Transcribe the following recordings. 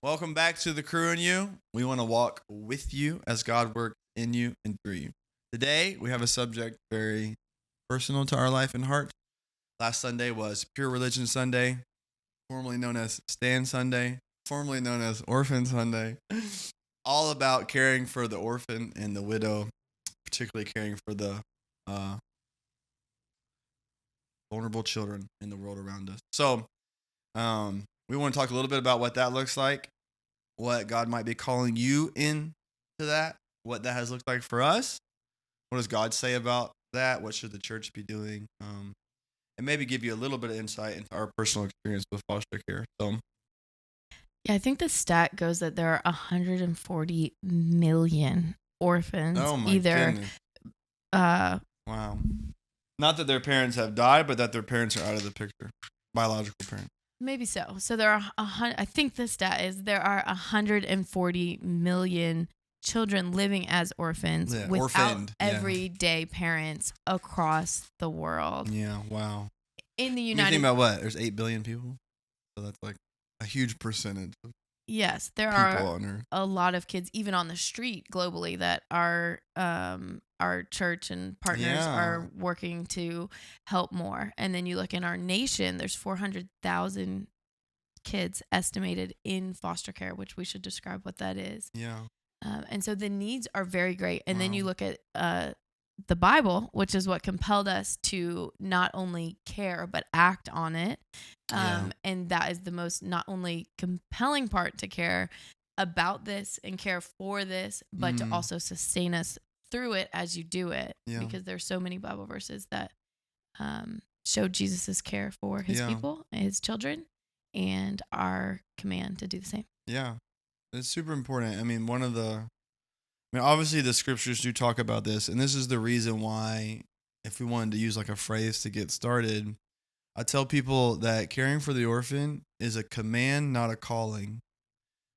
Welcome back to the crew and you. We want to walk with you as God works in you and through you. Today, we have a subject very personal to our life and heart. Last Sunday was Pure Religion Sunday, formerly known as Stand Sunday, formerly known as Orphan Sunday. All about caring for the orphan and the widow, particularly caring for the uh, vulnerable children in the world around us. So, we want to talk a little bit about what that looks like, what God might be calling you into that, what that has looked like for us. What does God say about that? What should the church be doing? And maybe give you a little bit of insight into our personal experience with foster care. So, Yeah, I think the stat goes that there are 140 million orphans. oh my either goodness. uh Wow. Not that their parents have died, but that their parents are out of the picture. Biological parents. maybe so. So there are I think the stat is there are 140 million children living as orphans Yeah, without orphaned, yeah. everyday parents across the world. Yeah, wow. In the You United think about what? There's 8 billion people. So that's like a huge percentage of Yes, there people are on Earth. a lot of kids even on the street globally that our church and partners Yeah. are working to help more. And then you look in our nation, there's 400,000 kids estimated in foster care, which we should describe what that is. Yeah. And so the needs are very great. And then Wow. you look at the Bible, which is what compelled us to not only care but act on it. Yeah. And that is the most not only compelling part to care about this and care for this, but to also sustain us through it as you do it. Yeah. Because there's so many Bible verses that show Jesus's care for his Yeah. people, his children, and our command to do the same. Yeah. It's super important. I mean, obviously the scriptures do talk about this, and this is the reason why, if we wanted to use like a phrase to get started, I tell people that caring for the orphan is a command, not a calling.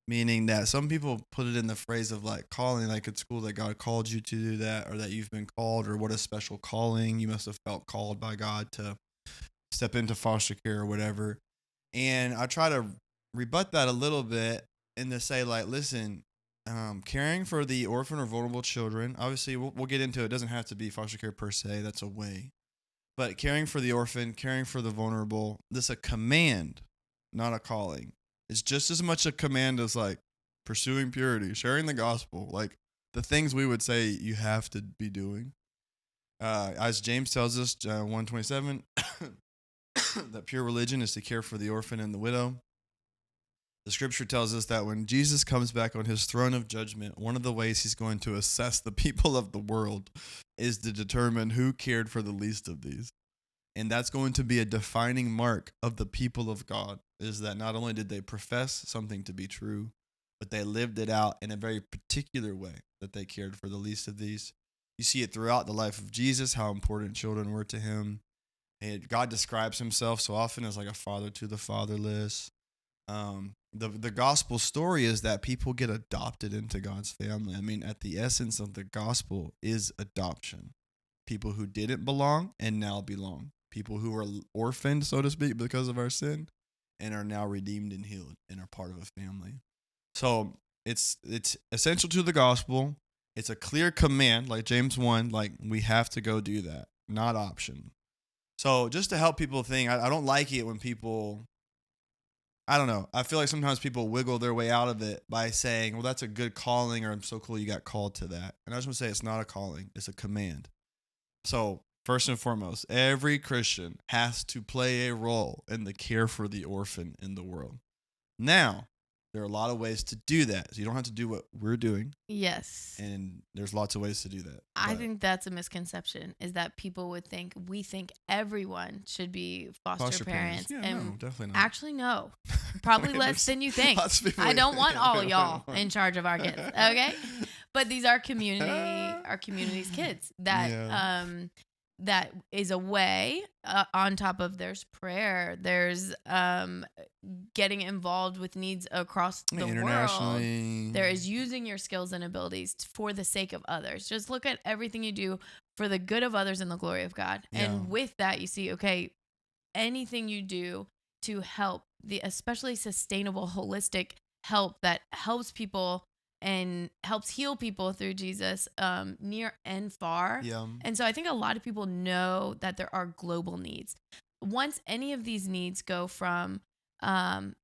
Meaning that some people put it in the phrase of like calling, like it's cool that God called you to do that, or that you've been called, or what a special calling. You must have felt called by God to step into foster care or whatever. And I try to rebut that a little bit and to say, like, listen, caring for the orphan or vulnerable children, obviously we'll get into it. It doesn't have to be foster care per se. That's a way. But caring for the orphan, caring for the vulnerable, this is a command, not a calling. It's just as much a command as like pursuing purity, sharing the gospel, like the things we would say you have to be doing. As James tells us, 1:27, that pure religion is to care for the orphan and the widow. The scripture tells us that when Jesus comes back on his throne of judgment, one of the ways he's going to assess the people of the world is to determine who cared for the least of these. And that's going to be a defining mark of the people of God, is that not only did they profess something to be true, but they lived it out in a very particular way, that they cared for the least of these. You see it throughout the life of Jesus, how important children were to him. And God describes himself so often as like a father to the fatherless. The gospel story is that people get adopted into God's family. I mean, at the essence of the gospel is adoption. People who didn't belong and now belong. People who were orphaned, so to speak, because of our sin and are now redeemed and healed and are part of a family. So it's essential to the gospel. It's a clear command, like James 1, like we have to go do that, not option. So just to help people think, I don't like it when people, I don't know. I feel like sometimes people wiggle their way out of it by saying, well, that's a good calling, or I'm so cool you got called to that. And I just want to say it's not a calling, it's a command. So first and foremost, every Christian has to play a role in the care for the orphan in the world. Now, there are a lot of ways to do that. So you don't have to do what we're doing. Yes. And there's lots of ways to do that. I think that's a misconception, is that people would think we think everyone should be foster parents. Yeah, and no, definitely not. actually, no. Probably less than you think. I don't want all y'all in charge of our kids, okay? But these are community's kids that that is a way on top of there's prayer, there's getting involved with needs across the internationally. world. There is using your skills and abilities for the sake of others. Just look at everything you do for the good of others and the glory of God. Yeah. And with that, you see, okay, anything you do to help the especially sustainable, holistic help that helps people and helps heal people through Jesus, near and far. Yeah. And so I think a lot of people know that there are global needs. Once any of these needs go from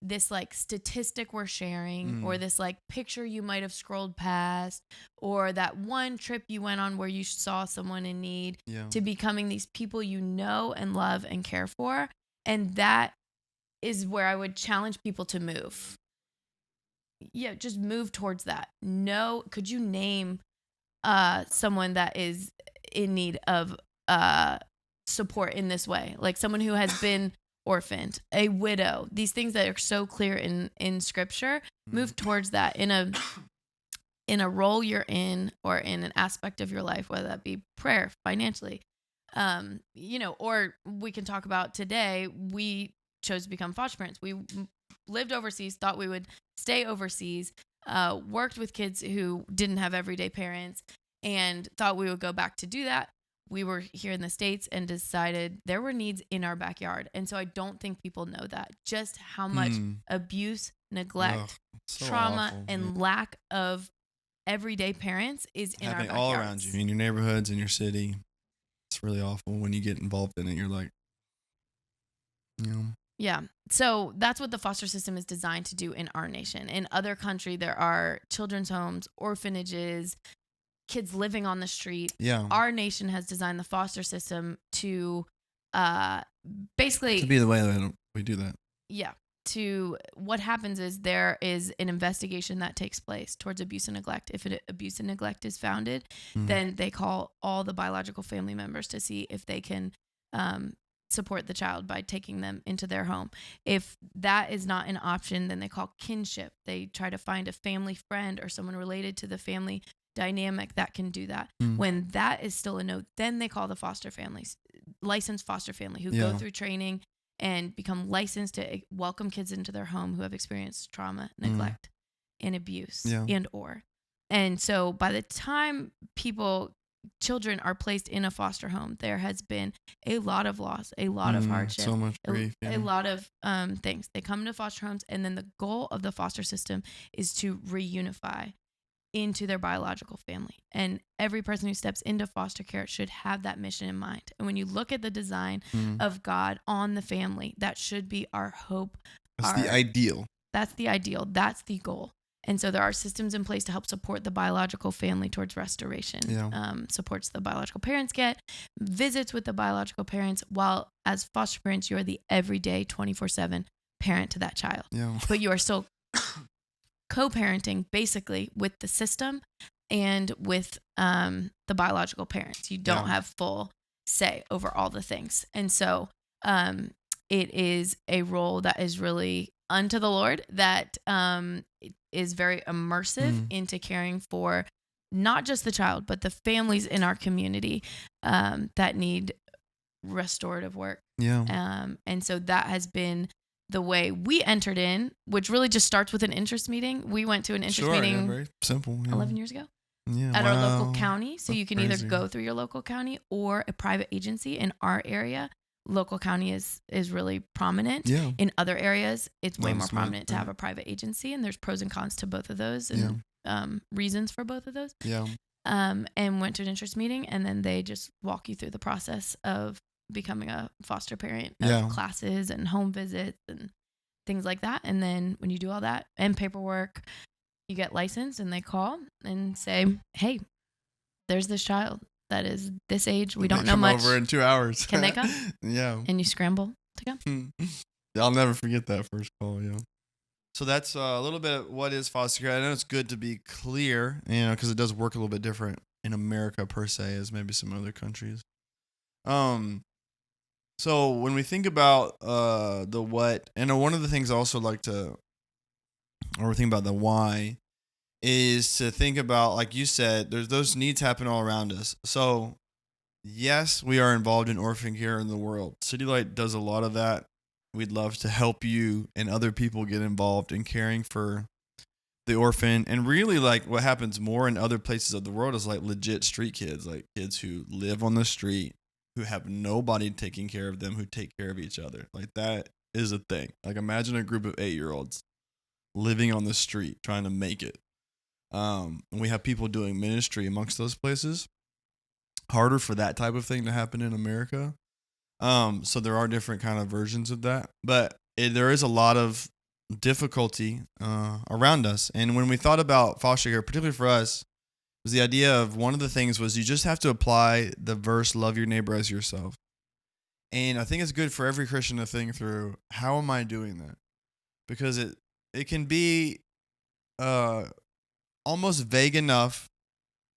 this like statistic we're sharing, or this like picture you might have scrolled past, or that one trip you went on where you saw someone in need, to becoming these people you know and love and care for. And that is where I would challenge people to move. Yeah, just move towards that. No, could you name someone that is in need of support in this way? Like someone who has been orphaned, a widow, these things that are so clear in scripture. Move towards that in a role you're in, or in an aspect of your life, whether that be prayer, financially, or we can talk about today, we chose to become foster parents. We lived overseas, thought we would stay overseas, worked with kids who didn't have everyday parents, and thought we would go back to do that. We were here in the States and decided there were needs in our backyard. And so I don't think people know that, just how much abuse, neglect, trauma, awful, and lack of everyday parents is in happening our all around you, in your neighborhoods, in your city. It's really awful when you get involved in it. You're like, Yeah. So that's what the foster system is designed to do in our nation. In other countries, there are children's homes, orphanages, kids living on the street. Yeah. Our nation has designed the foster system to basically... to be the way that we do that. Yeah. To what happens is there is an investigation that takes place towards abuse and neglect. If abuse and neglect is founded, then they call all the biological family members to see if they can support the child by taking them into their home. If that is not an option, then they call kinship. They try to find a family friend or someone related to the family dynamic that can do that. When that is still a no, then they call the foster families, licensed foster family, who go through training and become licensed to welcome kids into their home who have experienced trauma, neglect, and abuse, and so by the time children are placed in a foster home, there has been a lot of loss, a lot of hardship, so much grief, a lot of things. They come to foster homes, and then the goal of the foster system is to reunify into their biological family. And every person who steps into foster care should have that mission in mind. And when you look at the design of God on the family, that should be our hope. That's the ideal. That's the ideal. That's the goal. And so there are systems in place to help support the biological family towards restoration. Supports the biological parents get, visits with the biological parents, while as foster parents, you are the everyday 24/7 parent to that child. But you are still co-parenting basically with the system and with the biological parents. You don't have full say over all the things. And so it is a role that is really unto the Lord, that is very immersive into caring for not just the child, but the families in our community that need restorative work. And so that has been the way we entered in, which really just starts with an interest meeting. We went to an interest meeting very simple, 11 years ago at our local county. So you can either go through your local county or a private agency. In our area, local county is really prominent. In other areas, it's way more prominent to have a private agency, and there's pros and cons to both of those, and reasons for both of those. And went to an interest meeting, and then they just walk you through the process of becoming a foster parent, of classes and home visits and things like that. And then when you do all that and paperwork, you get licensed, and they call and say, hey, there's this child that is this age. We don't know much. Over in 2 hours. Can they come? And you scramble to come. I'll never forget that first call. So that's a little bit of what is foster care. I know it's good to be clear, because it does work a little bit different in America per se as maybe some other countries. So when we think about the what, and one of the things I also like to, or think about the why, is to think about, like you said, there's those needs happen all around us. So yes, we are involved in orphan care in the world. City Light does a lot of that. We'd love to help you and other people get involved in caring for the orphan. And really, like, what happens more in other places of the world is like legit street kids, like kids who live on the street, who have nobody taking care of them, who take care of each other. Like, that is a thing. Like, imagine a group of 8-year-olds living on the street, trying to make it. And we have people doing ministry amongst those places. Harder for that type of thing to happen in America. So there are different kind of versions of that, but there is a lot of difficulty around us. And when we thought about foster care, particularly for us, was the idea of one of the things was you just have to apply the verse, love your neighbor as yourself. And I think it's good for every Christian to think through, how am I doing that? Because it can be almost vague enough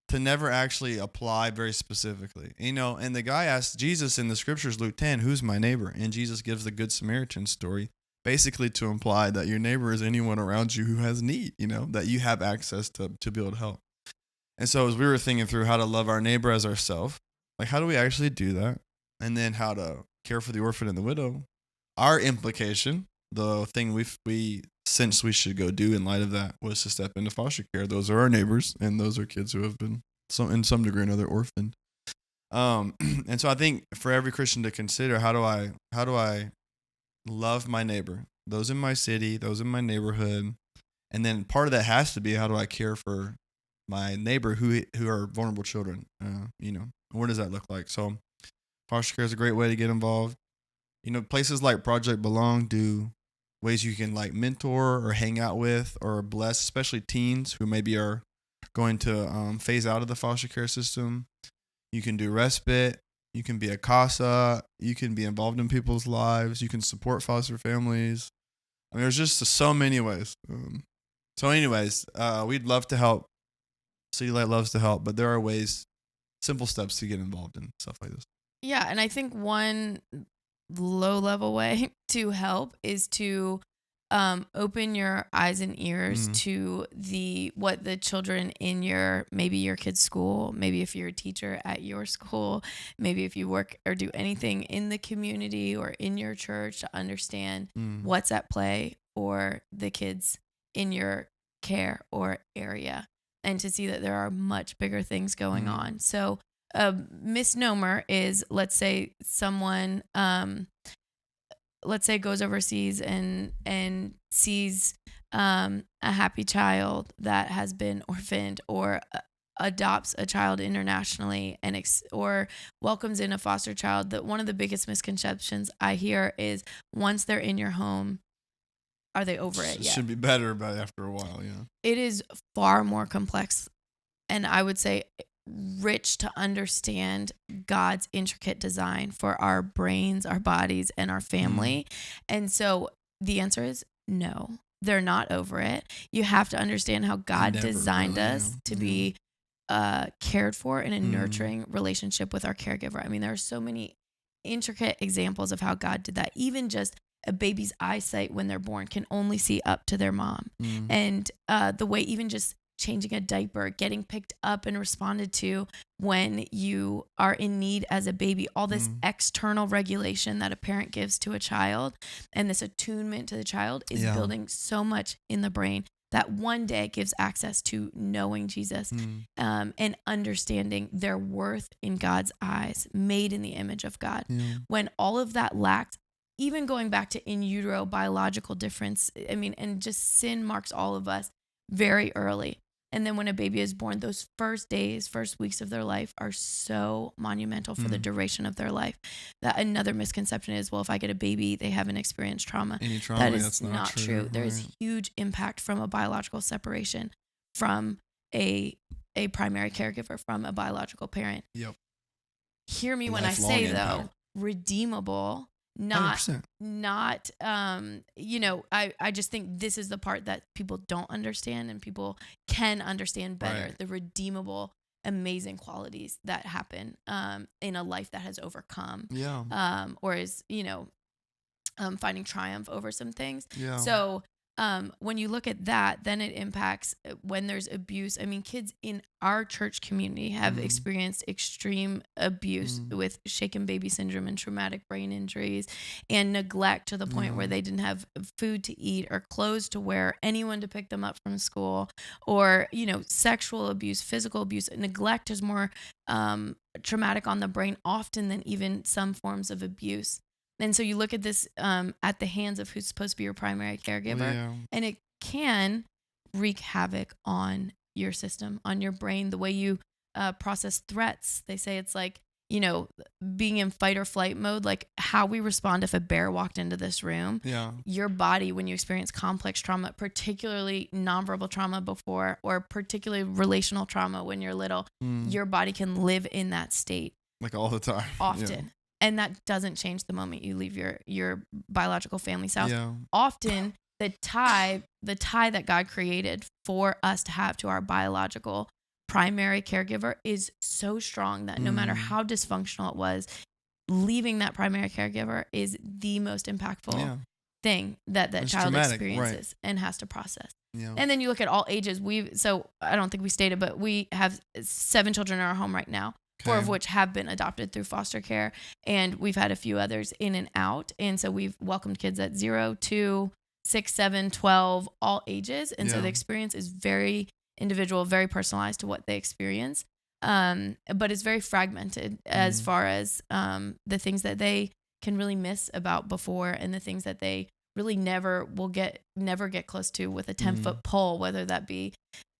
to never actually apply very specifically. And the guy asked Jesus in the scriptures, Luke 10, who's my neighbor? And Jesus gives the Good Samaritan story, basically to imply that your neighbor is anyone around you who has need, that you have access to be able to help. And so as we were thinking through how to love our neighbor as ourselves, like how do we actually do that? And then how to care for the orphan and the widow, our implication, the thing we sensed we should go do in light of that, was to step into foster care. Those are our neighbors, and those are kids who have been in some degree or another orphaned. And so I think for every Christian to consider, how do I love my neighbor, those in my city, those in my neighborhood, and then part of that has to be, how do I care for my neighbor who are vulnerable children? What does that look like? So foster care is a great way to get involved. Places like Project Belong do ways you can like mentor or hang out with or bless, especially teens who maybe are going to phase out of the foster care system. You can do respite. You can be a CASA. You can be involved in people's lives. You can support foster families. I mean, there's just so many ways. We'd love to help. City Light loves to help, but there are ways, simple steps to get involved in stuff like this. Yeah, and I think one low-level way to help is to open your eyes and ears to what the children in your kid's school, maybe if you're a teacher at your school, maybe if you work or do anything in the community or in your church, to understand what's at play for the kids in your care or area, and to see that there are much bigger things going on. So a misnomer is, let's say someone goes overseas and sees a happy child that has been orphaned, or adopts a child internationally or welcomes in a foster child. That one of the biggest misconceptions I hear is, once they're in your home, are they over it yet? It should be better by after a while. Yeah, it is far more complex, and I would say rich, to understand God's intricate design for our brains, our bodies, and our family. And so the answer is no, they're not over it. You have to understand how God designed us to be cared for in a nurturing relationship with our caregiver. I mean, there are so many intricate examples of how God did that. Even just a baby's eyesight when they're born can only see up to their mom. And the way even just changing a diaper, getting picked up and responded to when you are in need as a baby, all this external regulation that a parent gives to a child, and this attunement to the child is building so much in the brain that one day gives access to knowing Jesus and understanding their worth in God's eyes, made in the image of God. When all of that lacked, even going back to in utero biological difference, I mean, and just sin marks all of us very early. And then when a baby is born, those first days, first weeks of their life are so monumental for the duration of their life. That another misconception is, well, if I get a baby, they haven't experienced trauma. That is that's not true. There is huge impact from a biological separation from a primary caregiver, from a biological parent. Yep. Hear me when I say, though, redeemable. Not 100%. I just think this is the part that people don't understand, and people can understand better. Right. The redeemable, amazing qualities that happen in a life that has overcome, or is finding triumph over some things. Yeah. So when you look at that, then it impacts when there's abuse. I mean, kids in our church community have experienced extreme abuse with shaken baby syndrome and traumatic brain injuries and neglect to the point where they didn't have food to eat or clothes to wear, anyone to pick them up from school, or, sexual abuse, physical abuse. Neglect is more traumatic on the brain often than even some forms of abuse. And so you look at this at the hands of who's supposed to be your primary caregiver, and can wreak havoc on your system, on your brain, the way you process threats. They say it's like, being in fight or flight mode, like how we respond if a bear walked into this room. Yeah. Your body, when you experience complex trauma, particularly nonverbal trauma before, or particularly relational trauma when you're little, your body can live in that state. Like all the time. Often. Yeah. And that doesn't change the moment you leave your biological family's house. Yeah. Often the tie that God created for us to have to our biological primary caregiver is so strong that no matter how dysfunctional it was, leaving that primary caregiver is the most impactful thing that it's child experiences and has to process. Yeah. And then you look at all ages. So I don't think we stated, but we have 7 children in our home right now, 4 of which have been adopted through foster care. And we've had a few others in and out. And so we've welcomed kids at 0, 2, 6, 7, 12, all ages. And so the experience is very individual, very personalized to what they experience. But it's very fragmented as far as the things that they can really miss about before, and the things that they really never get close to with a 10-foot pole, whether that be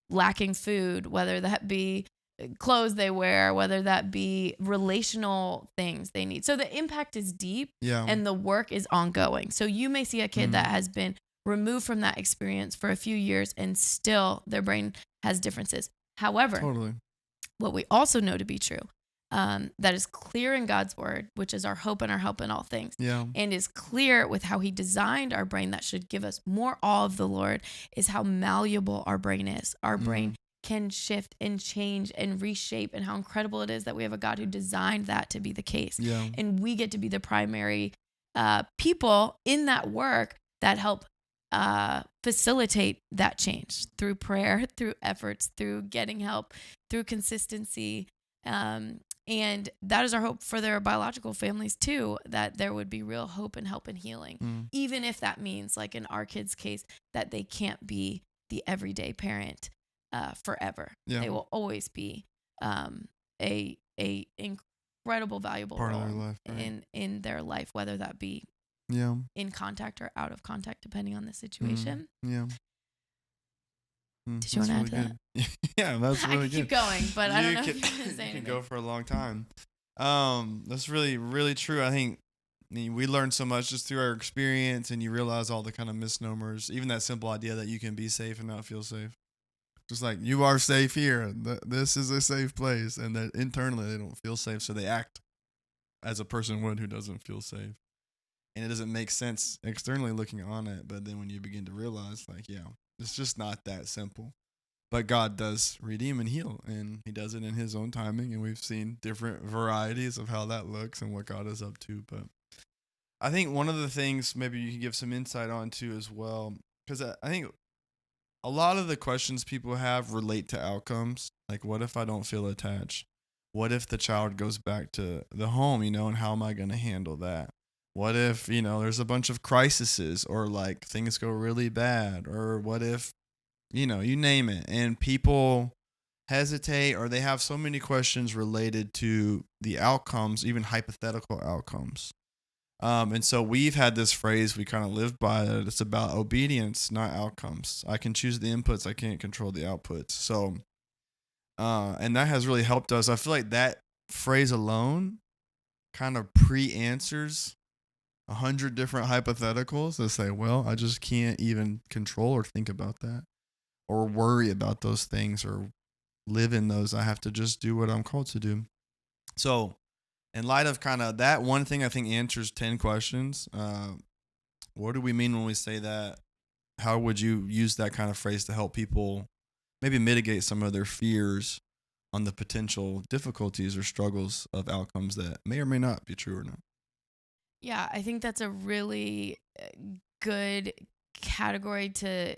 lacking food, whether that be clothes they wear, whether that be relational things they need. So the impact is deep and the work is ongoing. So you may see a kid that has been removed from that experience for a few years and still their brain has differences. However, what we also know to be true, that is clear in God's word, which is our hope and our help in all things, and is clear with how he designed our brain that should give us more awe of the Lord, is how malleable our brain is. Our brain can shift and change and reshape, and how incredible it is that we have a God who designed that to be the case. And we get to be the primary people in that work that help facilitate that change through prayer, through efforts, through getting help, through consistency. And that is our hope for their biological families too, that there would be real hope and help and healing, even if that means, like in our kids' case, that they can't be the everyday parent forever. They will always be a incredible, valuable part role of their life, right? in their life, whether that be in contact or out of contact, depending on the situation. Did you want to add to that? Yeah, that's really good. I could keep going, but I don't know if you can say anything. You can go for a long time. That's really, really true. I think we learned so much just through our experience, and you realize all the kind of misnomers, even that simple idea that you can be safe and not feel safe. Just like, you are safe here. This is a safe place. And that internally they don't feel safe, so they act as a person would who doesn't feel safe. And it doesn't make sense externally looking on it. But then when you begin to realize, like, it's just not that simple. But God does redeem and heal, and he does it in his own timing. And we've seen different varieties of how that looks and what God is up to. But I think one of the things maybe you can give some insight on too as well, because I think a lot of the questions people have relate to outcomes. Like, what if I don't feel attached? What if the child goes back to the home, and how am I going to handle that? What if, there's a bunch of crises, or like things go really bad, or what if, you name it. And people hesitate, or they have so many questions related to the outcomes, even hypothetical outcomes. And so we've had this phrase we kind of live by, that it's about obedience, not outcomes. I can choose the inputs, I can't control the outputs. So, and that has really helped us. I feel like that phrase alone kind of pre-answers 100 different hypotheticals that say, well, I just can't even control or think about that, or worry about those things, or live in those. I have to just do what I'm called to do. So in light of kind of that one thing, I think answers 10 questions. What do we mean when we say that? How would you use that kind of phrase to help people maybe mitigate some of their fears on the potential difficulties or struggles of outcomes that may or may not be true or not? Yeah, I think that's a really good category to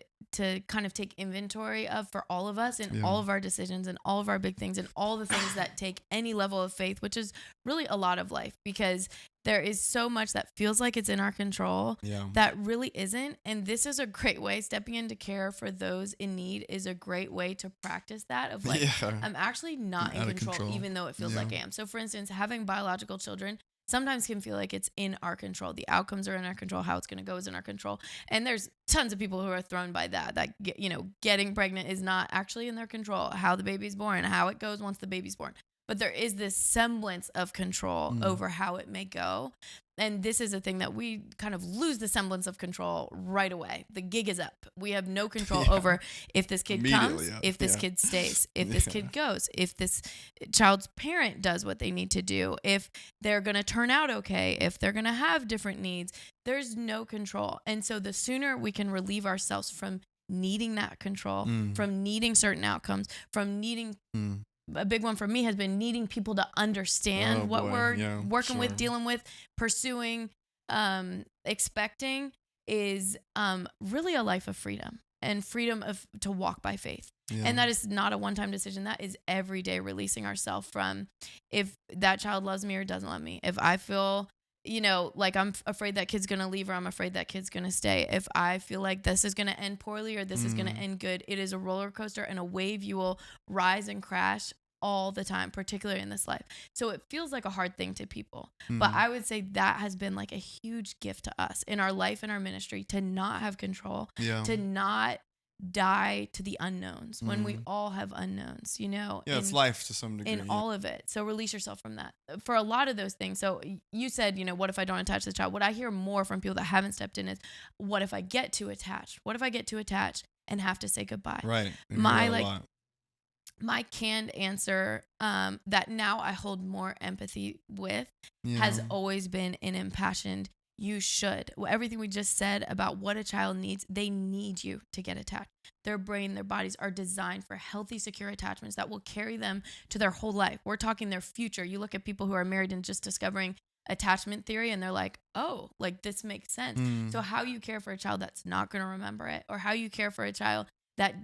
kind of take inventory of for all of us, and all of our decisions, and all of our big things, and all the things that take any level of faith, which is really a lot of life, because there is so much that feels like it's in our control that really isn't. And this is a great way. Stepping into care for those in need is a great way to practice that, of like, I'm actually not in control, even though it feels like I am. So for instance, having biological children sometimes can feel like it's in our control. The outcomes are in our control. How it's going to go is in our control. And there's tons of people who are thrown by that, getting pregnant is not actually in their control. How the baby's born, how it goes once the baby's born. But there is this semblance of control over how it may go. And this is a thing that we kind of lose the semblance of control right away. The gig is up. We have no control over if this kid comes, if this kid stays, if this kid goes, if this child's parent does what they need to do, if they're going to turn out okay, if they're going to have different needs. There's no control. And so the sooner we can relieve ourselves from needing that control, from needing certain outcomes, from needing... A big one for me has been needing people to understand what we're working with, dealing with, pursuing, expecting is really a life of freedom and freedom to walk by faith. Yeah. And that is not a one-time decision. That is every day releasing ourselves from if that child loves me or doesn't love me. If I feel, like I'm afraid that kid's going to leave or I'm afraid that kid's going to stay. If I feel like this is going to end poorly or this is going to end good, it is a roller coaster and a wave you will rise and crash all the time, particularly in this life. So it feels like a hard thing to people. But I would say that has been like a huge gift to us in our life and our ministry to not have control, to not die to the unknowns when we all have unknowns, it's life to some degree in all of it. So release yourself from that for a lot of those things. So you said, what if I don't attach the child? What I hear more from people that haven't stepped in is, what if I get too attached? What if I get too attached and have to say goodbye? Right. My canned answer that now I hold more empathy with has always been an impassioned, you should. Everything we just said about what a child needs, they need you to get attached. Their brain, their bodies are designed for healthy, secure attachments that will carry them to their whole life. We're talking their future. You look at people who are married and just discovering attachment theory and they're like, oh, like this makes sense. So how you care for a child that's not going to remember it, or how you care for a child that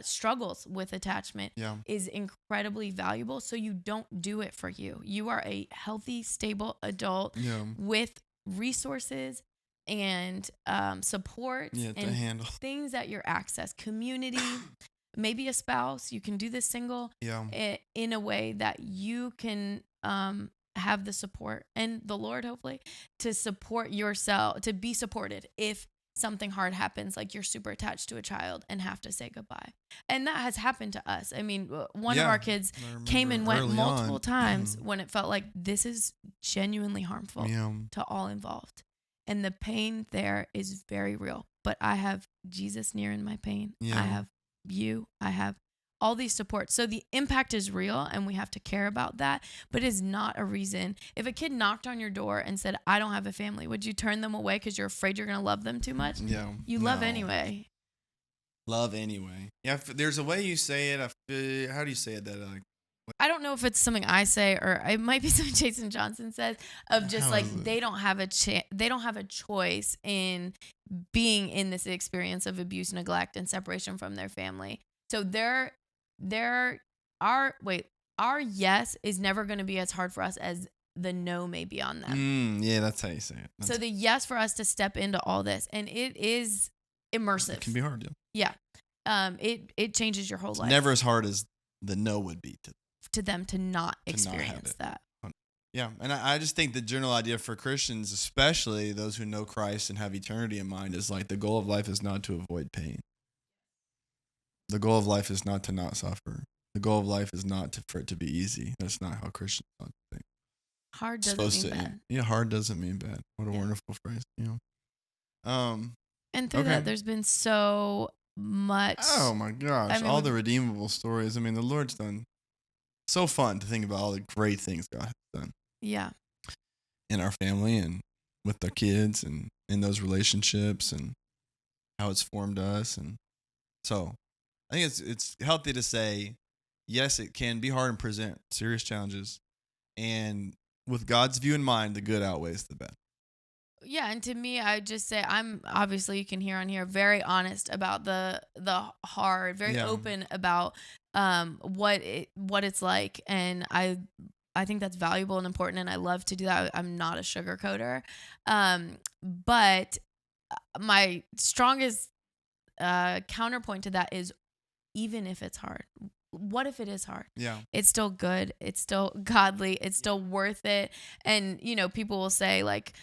struggles with attachment is incredibly valuable. So you don't do it for you. You are a healthy, stable adult with resources and support and to handle things at your access, community, maybe a spouse. You can do this single in a way that you can have the support and the Lord, hopefully, to support yourself, to be supported if something hard happens, like you're super attached to a child and have to say goodbye. And that has happened to us. I mean, one of our kids came and went multiple times when it felt like this is genuinely harmful to all involved. And the pain there is very real. But I have Jesus near in my pain. I have you. I have all these supports. So the impact is real and we have to care about that, but it's not a reason. If a kid knocked on your door and said, I don't have a family, would you turn them away because you're afraid you're going to love them too much? You love anyway. Love anyway. Yeah, there's a way you say it. How do you say it? I don't know if it's something I say or it might be something Jason Johnson says of just they don't have a choice in being in this experience of abuse, neglect, and separation from their family. So our yes is never going to be as hard for us as the no may be on them. Yeah, that's how you say it. So the yes for us to step into all this, and it is immersive. It can be hard, yeah. It changes your whole life. Never as hard as the no would be to them to not experience that. Yeah, and I just think the general idea for Christians, especially those who know Christ and have eternity in mind, is like the goal of life is not to avoid pain. The goal of life is not to not suffer. The goal of life is not for it to be easy. That's not how Christians think. Hard doesn't mean bad. Yeah, hard doesn't mean bad. What a wonderful phrase. And through that, there's been so much. Oh my gosh, all the redeemable stories. I mean, the Lord's done. So fun to think about all the great things God has done. Yeah. In our family and with our kids and in those relationships and how it's formed us. And so I think it's healthy to say, yes, it can be hard and present serious challenges. And with God's view in mind, the good outweighs the bad. Yeah, and to me, I just say I'm obviously, you can hear on here, very honest about the hard, very open about what it's like, and I think that's valuable and important, and I love to do that. I'm not a sugarcoater, but my strongest counterpoint to that is, even if it's hard, what if it is hard? Yeah. It's still good. It's still godly. It's still worth it. And, people will say like,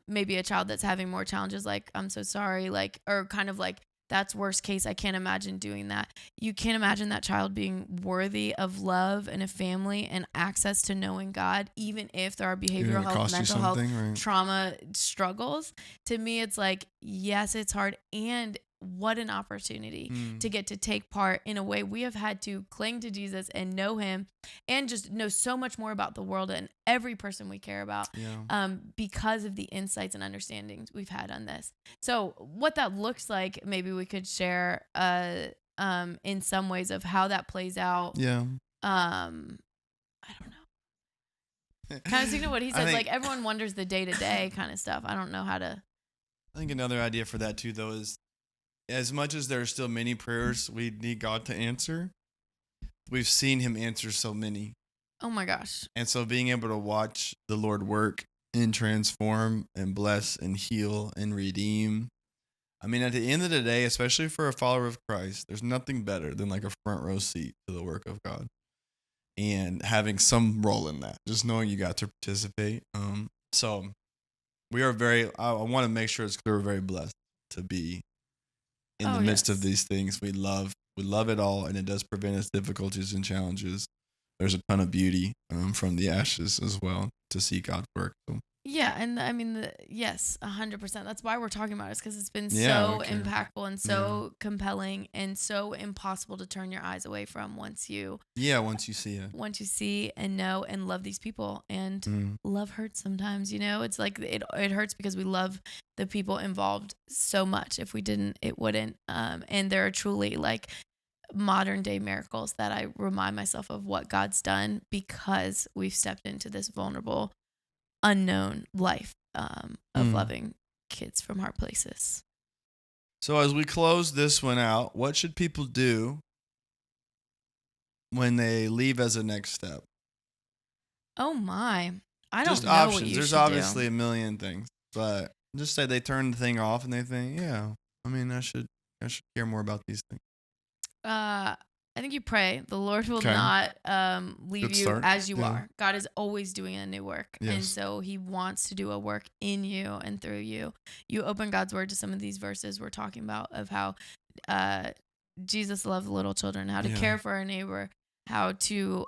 maybe a child that's having more challenges, like, I'm so sorry, like, or kind of like, that's worst case. I can't imagine doing that. You can't imagine that child being worthy of love and a family and access to knowing God, even if there are behavioral health, mental health, right? Trauma struggles. To me, it's like, yes, it's hard. And what an opportunity to get to take part in a way we have had to cling to Jesus and know him and just know so much more about the world and every person we care about, because of the insights and understandings we've had on this. So what that looks like, maybe we could share in some ways of how that plays out. Yeah. I don't know. Kind of speaking to what he said, like everyone wonders the day-to-day kind of stuff. I don't know how to. I think another idea for that too, though, is as much as there are still many prayers we need God to answer, we've seen him answer so many. Oh my gosh. And so being able to watch the Lord work and transform and bless and heal and redeem. I mean, at the end of the day, especially for a follower of Christ, there's nothing better than like a front row seat to the work of God and having some role in that, just knowing you got to participate. So we are I want to make sure it's clear we're very blessed to be in the midst of these things. We love it all, and it does prevent us difficulties and challenges. There's a ton of beauty from the ashes as well to see God work. So. Yeah, and I mean, yes, 100%. That's why we're talking about it, because it's been so impactful and so compelling and so impossible to turn your eyes away from once you see it. Once you see and know and love these people, and love hurts sometimes. It's like it hurts because we love the people involved so much. If we didn't, it wouldn't. And there are truly like modern day miracles that I remind myself of what God's done because we've stepped into this vulnerable, unknown life of loving kids from hard places. So as we close this one out, what should people do when they leave as a next step? Oh my. I don't just know options. What you There's should obviously do. a million things, but just say they turn the thing off and they think, I should care more about these things. I think you pray. The Lord will not leave you as you are. God is always doing a new work. Yes. And so he wants to do a work in you and through you. You open God's word to some of these verses we're talking about of how Jesus loved little children, how to care for our neighbor, how to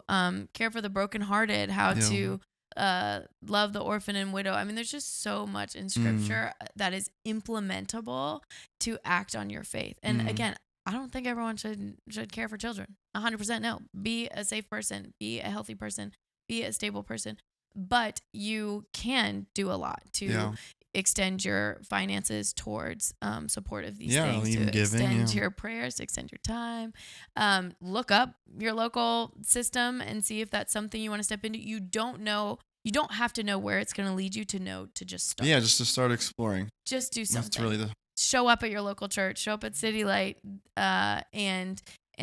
care for the brokenhearted, how to love the orphan and widow. I mean, there's just so much in scripture that is implementable to act on your faith. And again, I don't think everyone should care for children. 100% no. Be a safe person. Be a healthy person. Be a stable person. But you can do a lot to extend your finances towards support of these things. To giving, extend your prayers, to extend your time. Look up your local system and see if that's something you want to step into. You don't have to know where it's going to lead you to know to just start. Yeah, just to start exploring. Just do something. That's really show up at your local church, show up at City Light, and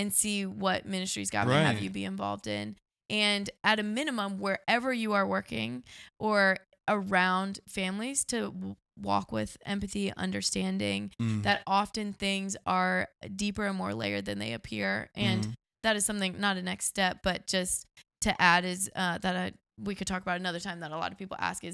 see what ministries God may have you be involved in. And at a minimum, wherever you are working or around families, to walk with empathy, understanding that often things are deeper and more layered than they appear. And that is something, not a next step, but just to add is we could talk about another time that a lot of people ask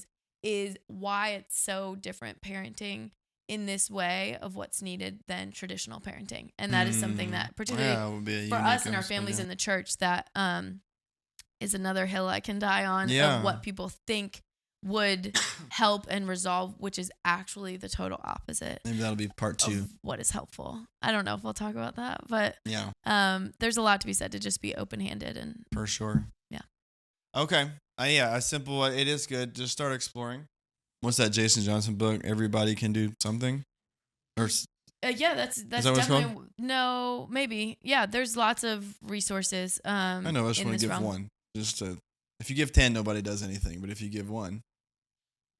is why it's so different parenting in this way of what's needed than traditional parenting. And that is something that particularly for us and our families in the church, that is another hill I can die on of what people think would help and resolve, which is actually the total opposite. Maybe that'll be part 2. What is helpful. I don't know if we'll talk about that, but there's a lot to be said to just be open-handed and for sure. Yeah. Okay. A simple, it is good. Just start exploring. What's that Jason Johnson book? Everybody Can Do Something? Or that's definitely no, maybe. Yeah, there's lots of resources. I know. I just want to give one. If you give 10, nobody does anything. But if you give one,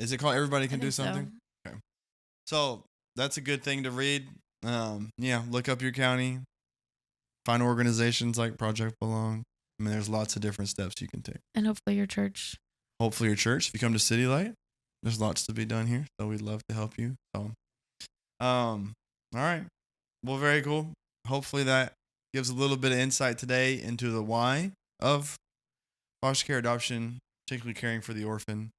is it called Everybody Can Do Something? So. Okay. So that's a good thing to read. Look up your county. Find organizations like Project Belong. I mean, there's lots of different steps you can take. And hopefully your church. If you come to City Light, there's lots to be done here, so we'd love to help you. So, all right. Well, very cool. Hopefully that gives a little bit of insight today into the why of foster care adoption, particularly caring for the orphan,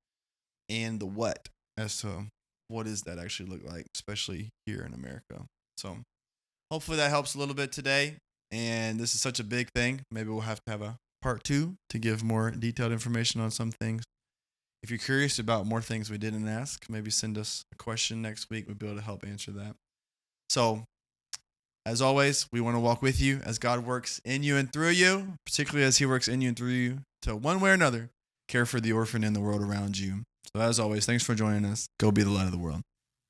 and the what as to what does that actually look like, especially here in America. So hopefully that helps a little bit today. And this is such a big thing. Maybe we'll have to have a part 2 to give more detailed information on some things. If you're curious about more things we didn't ask, maybe send us a question next week. We'll be able to help answer that. So, as always, we want to walk with you as God works in you and through you, particularly as He works in you and through you to one way or another care for the orphan and the world around you. So, as always, thanks for joining us. Go be the light of the world.